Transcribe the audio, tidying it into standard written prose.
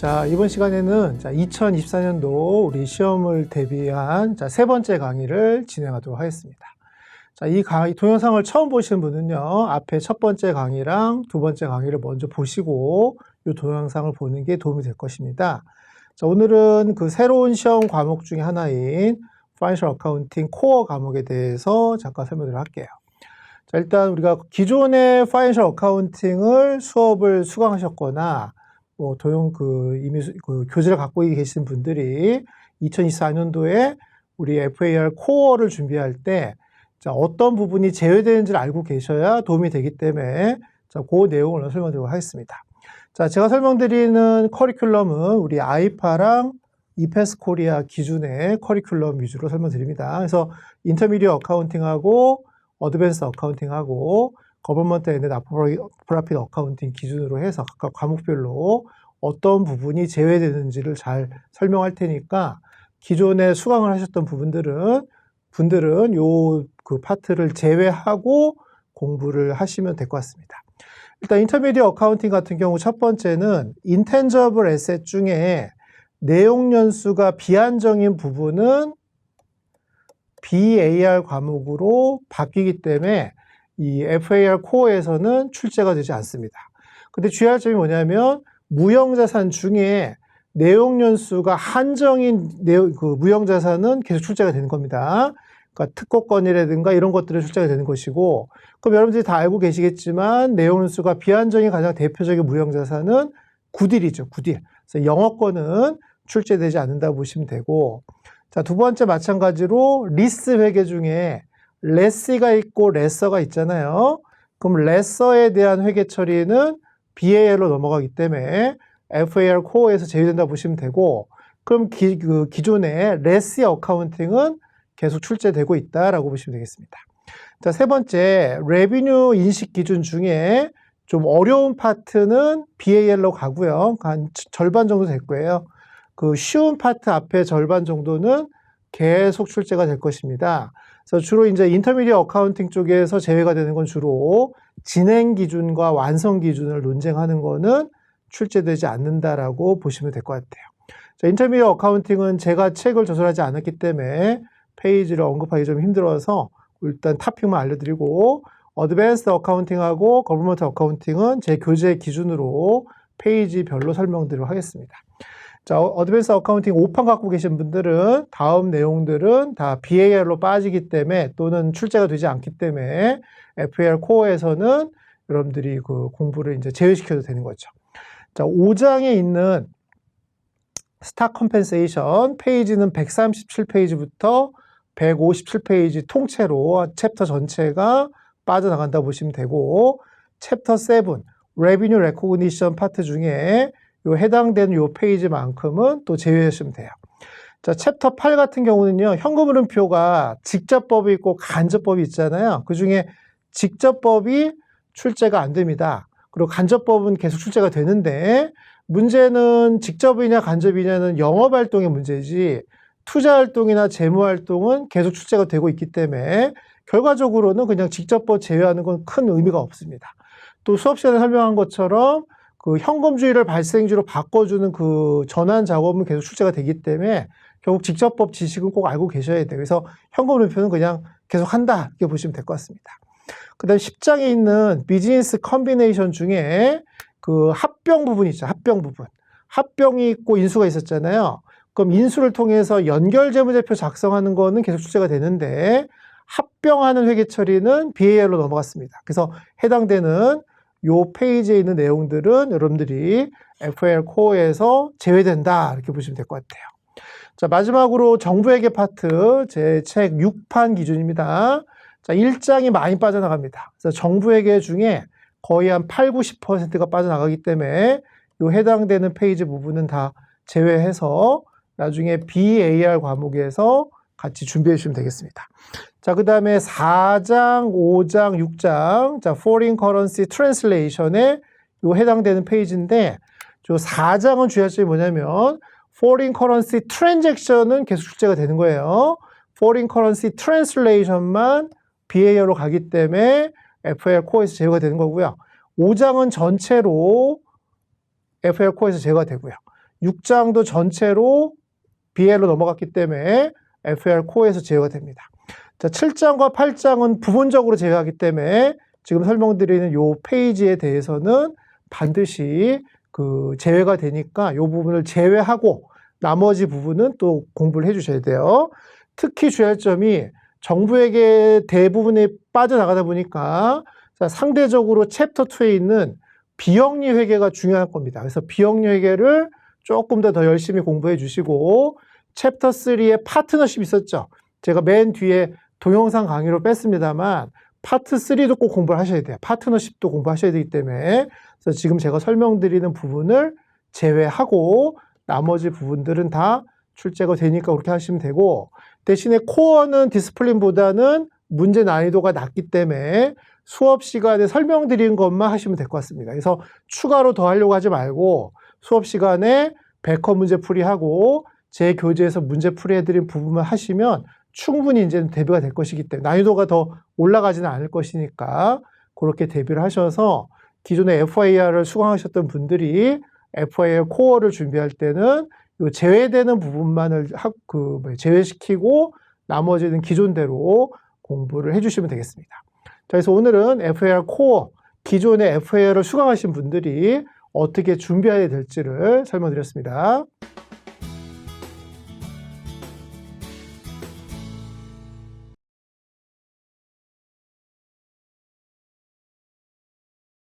자, 이번 시간에는 2024년도 우리 시험을 대비한 세 번째 강의를 진행하도록 하겠습니다. 자, 이 동영상을 처음 보시는 분은요, 앞에 첫 번째 강의랑 두 번째 강의를 먼저 보시고 이 동영상을 보는 게 도움이 될 것입니다. 자, 오늘은 그 새로운 시험 과목 중에 하나인 Financial Accounting 코어 과목에 대해서 잠깐 설명을 할게요. 자, 일단 우리가 기존의 Financial Accounting을 수업을 수강하셨거나 이미 교재를 갖고 계신 분들이 2024년도에 우리 FAR 코어를 준비할 때, 어떤 부분이 제외되는지를 알고 계셔야 도움이 되기 때문에, 그 내용을 설명드리도록 하겠습니다. 자, 제가 설명드리는 커리큘럼은 우리 아이파랑 이패스 코리아 기준의 커리큘럼 위주로 설명드립니다. 그래서 인터미디어 어카운팅하고 어드밴스 어카운팅하고 거버먼트 앤드 나프라핏 어카운팅 기준으로 해서 각각 과목별로 어떤 부분이 제외되는지를 잘 설명할 테니까 기존에 수강을 하셨던 분들은 그 파트를 제외하고 공부를 하시면 될 것 같습니다. 일단 인터미디어 어카운팅 같은 경우 첫 번째는 인텐저블 에셋 중에 내용 연수가 비한정인 부분은 BAR 과목으로 바뀌기 때문에 이 FAR 코어에서는 출제가 되지 않습니다. 근데 주의할 점이 뭐냐면 무형자산 중에 내용 연수가 한정인 무형자산은 계속 출제가 되는 겁니다. 그러니까 특허권이라든가 이런 것들은 출제가 되는 것이고, 그럼 여러분들이 다 알고 계시겠지만 내용 연수가 비한정인 가장 대표적인 무형자산은 굿윌이죠, 굿윌. 그래서 영어권은 출제되지 않는다고 보시면 되고, 자, 두 번째 마찬가지로 리스 회계 중에 레시가 있고 레서가 있잖아요. 그럼 레서에 대한 회계 처리는 BAR로 넘어가기 때문에 FAR 코어에서 제외된다고 보시면 되고, 그럼 기존의 레시 어카운팅은 계속 출제되고 있다라고 보시면 되겠습니다. 자, 세 번째, 레비뉴 인식 기준 중에 좀 어려운 파트는 BAR로 가고요. 한 절반 정도 될 거예요. 그 쉬운 파트 앞에 절반 정도는 계속 출제가 될 것입니다. 그래서 주로 이제 인터미디어 어카운팅 쪽에서 제외가 되는 건 주로 진행 기준과 완성 기준을 논쟁하는 거는 출제되지 않는다라고 보시면 될 것 같아요. 자, 인터미디어 어카운팅은 제가 책을 저술하지 않았기 때문에 페이지를 언급하기 좀 힘들어서 일단 토픽만 알려드리고, 어드밴스드 어카운팅하고 거버먼트 어카운팅은 제 교재 기준으로 페이지별로 설명드리도록 하겠습니다. 자, 어드밴스 어카운팅 5판 갖고 계신 분들은 다음 내용들은 다 BAR로 빠지기 때문에 또는 출제가 되지 않기 때문에 FAR 코어에서는 여러분들이 그 공부를 이제 제외시켜도 되는 거죠. 자, 5장에 있는 스탁 컴펜세이션 페이지는 137페이지부터 157페이지 통째로 챕터 전체가 빠져나간다 보시면 되고, 챕터 7 레비뉴 레코그니션 파트 중에 해당되는 요 페이지만큼은 또 제외하시면 돼요. 자, 챕터 8 같은 경우는요, 현금흐름표가 직접법이 있고 간접법이 있잖아요. 그 중에 직접법이 출제가 안 됩니다. 그리고 간접법은 계속 출제가 되는데, 문제는 직접이냐 간접이냐는 영업활동의 문제지, 투자활동이나 재무활동은 계속 출제가 되고 있기 때문에, 결과적으로는 그냥 직접법 제외하는 건 큰 의미가 없습니다. 또 수업 시간에 설명한 것처럼 그 현금주의를 발생주로 바꿔주는 그 전환 작업은 계속 출제가 되기 때문에 결국 직접법 지식은 꼭 알고 계셔야 돼요. 그래서 현금흐름표는 그냥 계속 한다 이렇게 보시면 될 것 같습니다. 그 다음에 10장에 있는 비즈니스 컨비네이션 중에 그 합병 부분이 있죠. 합병 부분. 합병이 있고 인수가 있었잖아요. 그럼 인수를 통해서 연결재무제표 작성하는 거는 계속 출제가 되는데, 합병하는 회계 처리는 BAR로 넘어갔습니다. 그래서 해당되는 요 페이지에 있는 내용들은 여러분들이 FAR 코어에서 제외된다 이렇게 보시면 될 것 같아요. 자, 마지막으로 정부회계 파트 제 책 6판 기준입니다. 자, 1장이 많이 빠져나갑니다. 그래서 정부회계 중에 거의 한 8, 90%가 빠져나가기 때문에 요 해당되는 페이지 부분은 다 제외해서 나중에 BAR 과목에서 같이 준비해 주시면 되겠습니다. 자, 그 다음에 4장, 5장, 6장, 자, Foreign Currency Translation에 요 해당되는 페이지인데, 저 4장은 주의할 점이 뭐냐면, Foreign Currency Transaction은 계속 출제가 되는 거예요. Foreign Currency Translation만 BAR로 가기 때문에 FAR 코어에서 제외가 되는 거고요. 5장은 전체로 FAR 코어에서 제외가 되고요. 6장도 전체로 BL로 넘어갔기 때문에 FAR 코어에서 제외가 됩니다. 자, 7장과 8장은 부분적으로 제외하기 때문에 지금 설명드리는 요 페이지에 대해서는 반드시 제외가 되니까 요 부분을 제외하고 나머지 부분은 또 공부를 해주셔야 돼요. 특히 주의할 점이 정부에게 대부분이 빠져나가다 보니까 상대적으로 챕터 2에 있는 비영리 회계가 중요할 겁니다. 그래서 비영리 회계를 조금 더 열심히 공부해 주시고 챕터 3에 파트너십 있었죠. 제가 맨 뒤에 동영상 강의로 뺐습니다만 파트 3도 꼭 공부를 하셔야 돼요. 파트너십도 공부하셔야 되기 때문에 그래서 지금 제가 설명드리는 부분을 제외하고 나머지 부분들은 다 출제가 되니까 그렇게 하시면 되고 대신에 코어는 디스플린보다는 문제 난이도가 낮기 때문에 수업 시간에 설명드린 것만 하시면 될 것 같습니다. 그래서 추가로 더 하려고 하지 말고 수업 시간에 백허 문제 풀이하고 제 교재에서 문제 풀이해드린 부분만 하시면 충분히 이제는 대비가 될 것이기 때문에 난이도가 더 올라가지는 않을 것이니까 그렇게 대비를 하셔서 기존에 FIR을 수강하셨던 분들이 FIR 코어를 준비할 때는 요 제외되는 부분만을 제외시키고 나머지는 기존대로 공부를 해주시면 되겠습니다. 자, 그래서 오늘은 FAR 코어, 기존의 FAR을 수강하신 분들이 어떻게 준비해야 될지를 설명드렸습니다.